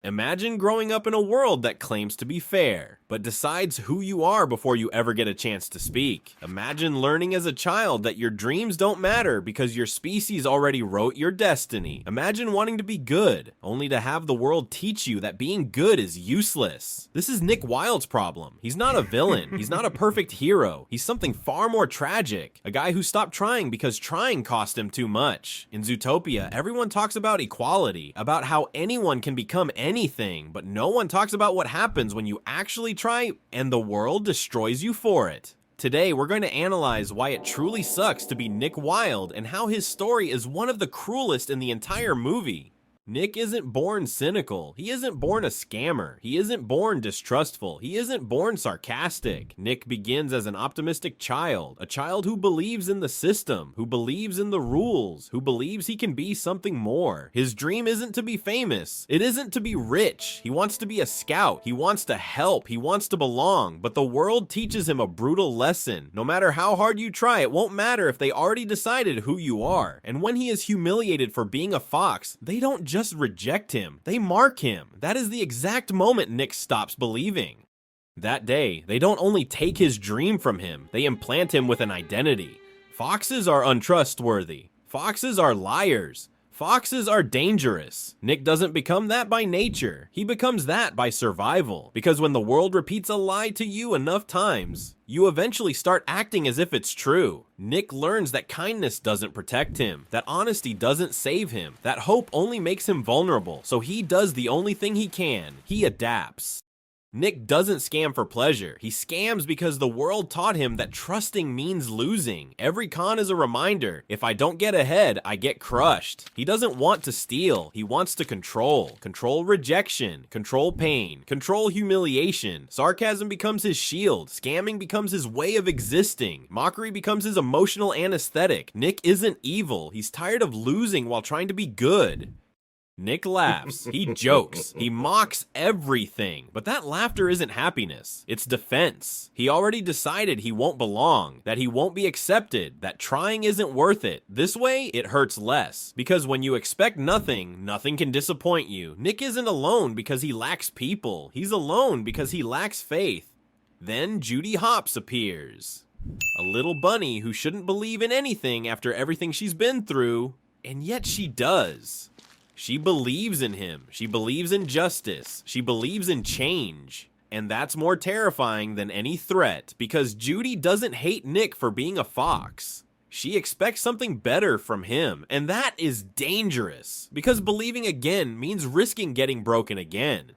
Imagine growing up in a world that claims to be fair, but decides who you are before you ever get a chance to speak. Imagine learning as a child that your dreams don't matter because your species already wrote your destiny. Imagine wanting to be good, only to have the world teach you that being good is useless. This is Nick Wilde's problem. He's not a villain. He's not a perfect hero. He's something far more tragic. A guy who stopped trying because trying cost him too much. In Zootopia, everyone talks about equality, about how anyone can become anything, but no one talks about what happens when you actually try and the world destroys you for it. Today, we're going to analyze why it truly sucks to be Nick Wilde and how his story is one of the cruelest in the entire movie. Nick isn't born cynical. He isn't born a scammer. He isn't born distrustful. He isn't born sarcastic. Nick begins as an optimistic child, a child who believes in the system, who believes in the rules, who believes he can be something more. His dream isn't to be famous. It isn't to be rich. He wants to be a scout. He wants to help. He wants to belong. But the world teaches him a brutal lesson. No matter how hard you try, it won't matter if they already decided who you are. And when he is humiliated for being a fox, they don't just reject him, they mark him. That is the exact moment Nick stops believing. That day, they don't only take his dream from him, they implant him with an identity. Foxes are untrustworthy. Foxes are liars. Foxes are dangerous. Nick doesn't become that by nature. He becomes that by survival. Because when the world repeats a lie to you enough times, you eventually start acting as if it's true. Nick learns that kindness doesn't protect him, that honesty doesn't save him, that hope only makes him vulnerable, so he does the only thing he can. He adapts. Nick doesn't scam for pleasure. He scams because the world taught him that trusting means losing. Every con is a reminder. If I don't get ahead, I get crushed. He doesn't want to steal. He wants to control. Control rejection. Control pain. Control humiliation. Sarcasm becomes his shield. Scamming becomes his way of existing. Mockery becomes his emotional anesthetic. Nick isn't evil. He's tired of losing while trying to be good. Nick laughs, he jokes, he mocks everything, but that laughter isn't happiness, it's defense. He already decided he won't belong, that he won't be accepted, that trying isn't worth it. This way, it hurts less, because when you expect nothing, nothing can disappoint you. Nick isn't alone because he lacks people, he's alone because he lacks faith. Then Judy Hopps appears. A little bunny who shouldn't believe in anything after everything she's been through, and yet she does. She believes in him. She believes in justice. She believes in change. And that's more terrifying than any threat, because Judy doesn't hate Nick for being a fox. She expects something better from him, and that is dangerous, because believing again means risking getting broken again.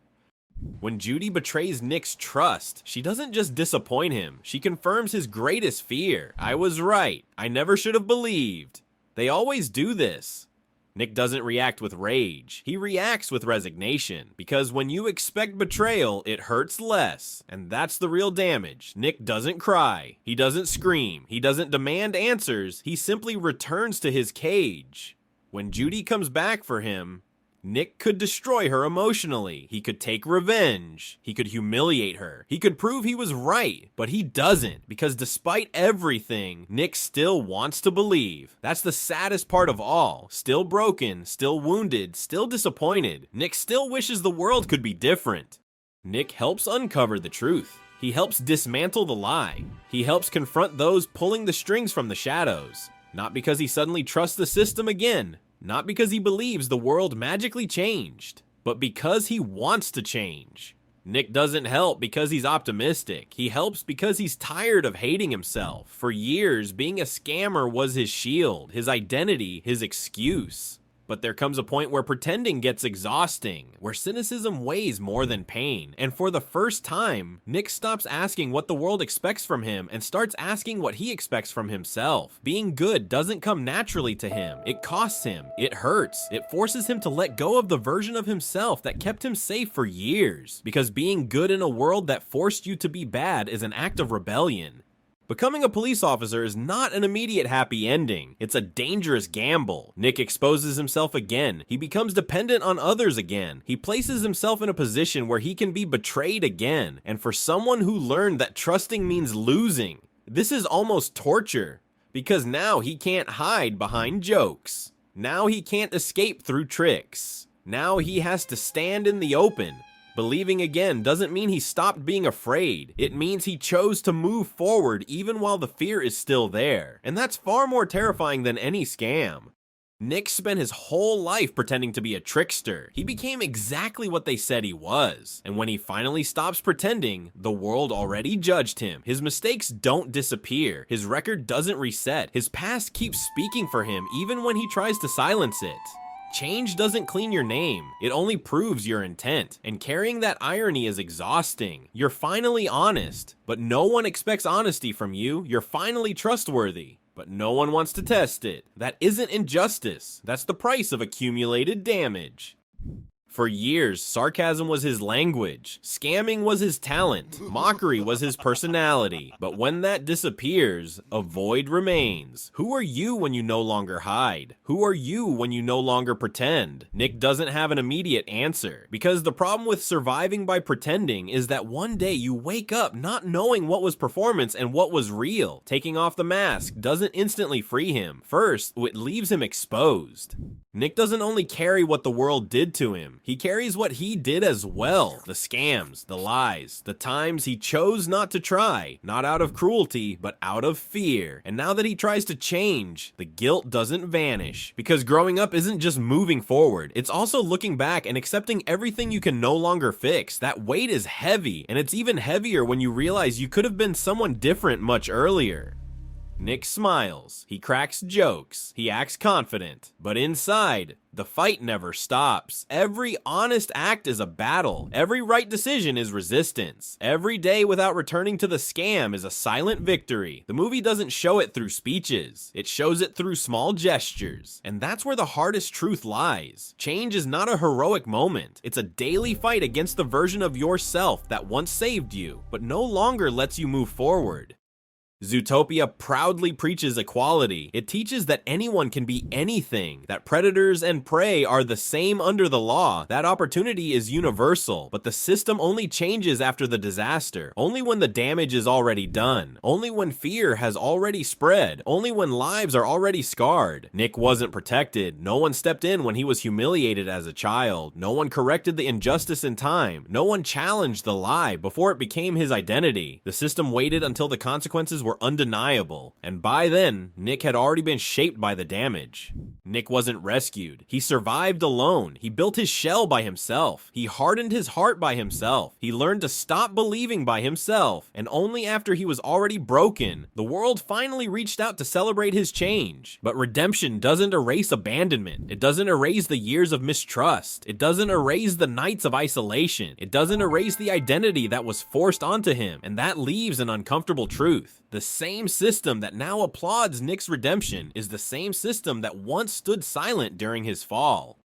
When Judy betrays Nick's trust, she doesn't just disappoint him, she confirms his greatest fear. I was right. I never should have believed. They always do this. Nick doesn't react with rage, he reacts with resignation, because when you expect betrayal, it hurts less, and that's the real damage. Nick doesn't cry, he doesn't scream, he doesn't demand answers, he simply returns to his cage. When Judy comes back for him, Nick could destroy her emotionally, he could take revenge, he could humiliate her, he could prove he was right, but he doesn't, because despite everything, Nick still wants to believe. That's the saddest part of all. Still broken, still wounded, still disappointed, Nick still wishes the world could be different. Nick helps uncover the truth. He helps dismantle the lie. He helps confront those pulling the strings from the shadows. Not because he suddenly trusts the system again, not because he believes the world magically changed, but because he wants to change. Nick doesn't help because he's optimistic. He helps because he's tired of hating himself. For years, being a scammer was his shield, his identity, his excuse. But there comes a point where pretending gets exhausting, where cynicism weighs more than pain, and for the first time, Nick stops asking what the world expects from him and starts asking what he expects from himself. Being good doesn't come naturally to him. It costs him. It hurts. It forces him to let go of the version of himself that kept him safe for years, because being good in a world that forced you to be bad is an act of rebellion. Becoming a police officer is not an immediate happy ending. It's a dangerous gamble. Nick exposes himself again. He becomes dependent on others again. He places himself in a position where he can be betrayed again. And for someone who learned that trusting means losing, this is almost torture. Because now he can't hide behind jokes. Now he can't escape through tricks. Now he has to stand in the open. Believing again doesn't mean he stopped being afraid. It means he chose to move forward even while the fear is still there. And that's far more terrifying than any scam. Nick spent his whole life pretending to be a trickster. He became exactly what they said he was. And when he finally stops pretending, the world already judged him. His mistakes don't disappear. His record doesn't reset. His past keeps speaking for him even when he tries to silence it. Change doesn't clean your name, it only proves your intent. And carrying that irony is exhausting. You're finally honest, but no one expects honesty from you. You're finally trustworthy, but no one wants to test it. That isn't injustice. That's the price of accumulated damage. For years, sarcasm was his language, scamming was his talent, mockery was his personality. But when that disappears, a void remains. Who are you when you no longer hide? Who are you when you no longer pretend? Nick doesn't have an immediate answer, because the problem with surviving by pretending is that one day you wake up not knowing what was performance and what was real. Taking off the mask doesn't instantly free him. First, it leaves him exposed. Nick doesn't only carry what the world did to him, he carries what he did as well. The scams, the lies, the times he chose not to try, not out of cruelty, but out of fear. And now that he tries to change, the guilt doesn't vanish. Because growing up isn't just moving forward, it's also looking back and accepting everything you can no longer fix. That weight is heavy, and it's even heavier when you realize you could have been someone different much earlier. Nick smiles, he cracks jokes, he acts confident, but inside, the fight never stops. Every honest act is a battle. Every right decision is resistance. Every day without returning to the scam is a silent victory. The movie doesn't show it through speeches. It shows it through small gestures. And that's where the hardest truth lies. Change is not a heroic moment. It's a daily fight against the version of yourself that once saved you, but no longer lets you move forward. Zootopia proudly preaches equality. It teaches that anyone can be anything, that predators and prey are the same under the law. That opportunity is universal, but the system only changes after the disaster, only when the damage is already done, only when fear has already spread, only when lives are already scarred. Nick wasn't protected. No one stepped in when he was humiliated as a child. No one corrected the injustice in time. No one challenged the lie before it became his identity. The system waited until the consequences were undeniable, and by then, Nick had already been shaped by the damage. Nick wasn't rescued. He survived alone. He built his shell by himself. He hardened his heart by himself. He learned to stop believing by himself, and only after he was already broken, the world finally reached out to celebrate his change. But redemption doesn't erase abandonment. It doesn't erase the years of mistrust. It doesn't erase the nights of isolation. It doesn't erase the identity that was forced onto him, and that leaves an uncomfortable truth. The same system that now applauds Nick's redemption is the same system that once stood silent during his fall.